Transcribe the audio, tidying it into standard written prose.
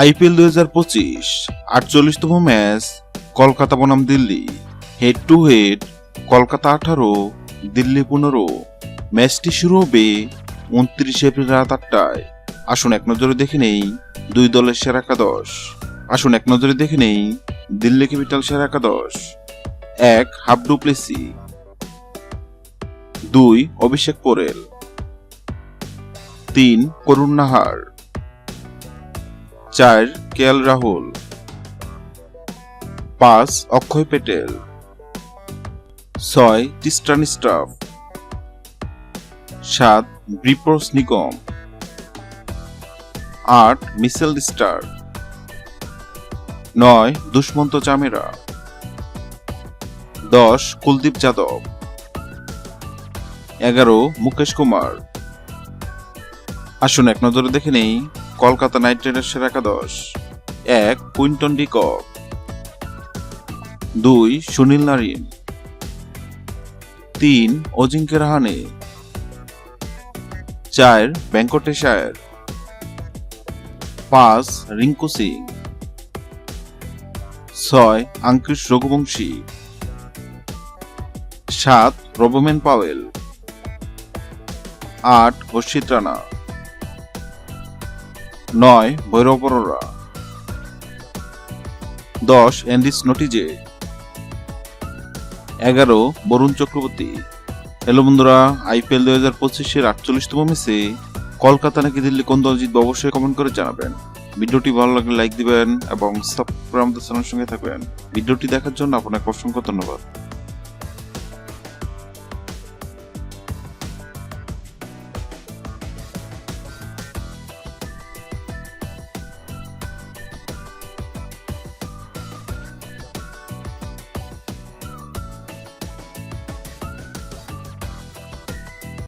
IPL 2025 48তম match Kolkata বনাম Delhi. Head to head Kolkata 18, Delhi 15। ম্যাচটি শুরু হবে 29 এপ্রিল রাত 8টায়। আসুন এক নজরে দেখে নেই দুই দলের সেরা একাদশ। দিল্লি ক্যাপিটাল সেরা একাদশ। 1. Half du Plessis, 2. অভিষেক পোরেল, 3. করুণ নাহার, 4. কেএল রাহুল, 5. অক্ষয় পেটেল, 6. টিস্টান স্টাফ, 7. ব্রিপোর্স নিগম, 8. Mitchell star, 9. দুষ্মন্ত চামেরা, 10. কুলদীপ যাদব, 11. মুকেশ কুমার। আসুন এক নজরে দেখে নেই কলকাতা নাইট রাইডার্সের একাদশ। 1. Quinton de Kock, 2. Sunil Narine, 3. Ajinkya Rahane, 4. Venkatesh Iyer, 5. Rinku Singh, 6. Ankush Raghuvanshi, 7. Rovman Powell, 8. Harshit Rana, 9. ভৈরব Arora, 10. Anrich Nortje, 11. Varun Chakravarthy. Hello বন্ধুরা, আইপিএল 2025-এর 48তম ম্যাচে কলকাতা নাকি দিল্লি কোন দল জিতবে অবশ্যই কমেন্ট করে জানাবেন। ভিডিওটি ভালো লাগলে লাইক দিবেন এবং সাবস্ক্রাইব আমাদের চ্যানেলের সঙ্গে থাকবেন। ভিডিওটি দেখার জন্য আপনাকে অসংখ্য ধন্যবাদ।